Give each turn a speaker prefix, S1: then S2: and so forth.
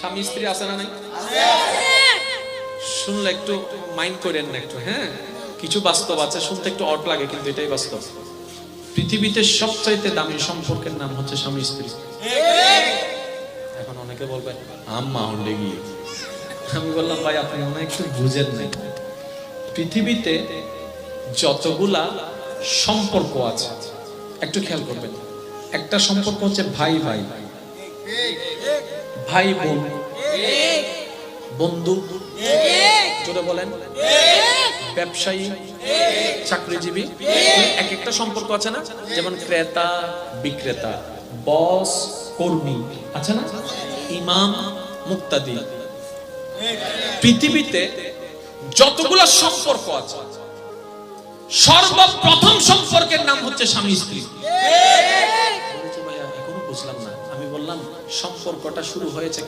S1: স্বামী স্ত্রী আছে না নাই? শুনলে একটু মাইন্ড করেন না একটু, হ্যাঁ কিছু বাস্তব আছে, শুনতে একটু অড লাগে কিন্তু এটাই বাস্তব। পৃথিবীতে সবচাইতে দামি সম্পর্কের নাম হচ্ছে স্বামী স্ত্রী। এখন অনেকে বলবে আম্মা হন্ডে গিয়ে, আমি বললাম ভাই আপনি মনে হয় একটু বুঝেন নাই। পৃথিবীতে যতগুলা সম্পর্ক আছে একটু খেয়াল করবেন, একটা সম্পর্ক হচ্ছে ভাই ভাই, ভাই বোন, বন্ধু, জোরে বলেন, ব্যবসায়ী, চাকরিজীবী, এক একটা সম্পর্ক আছে না? যেমন ক্রেতা বিক্রেতা, বস কর্মী, আছে না? ইমাম মুক্তাদি। পৃথিবীতে যতগুলো সম্পর্ক আছে সর্বপ্রথম সম্পর্কের নাম হচ্ছে স্বামী স্ত্রী। ভাইয়া এখনো বুঝলাম না। আমি বললাম সম্পর্কটা শুরু হয়েছে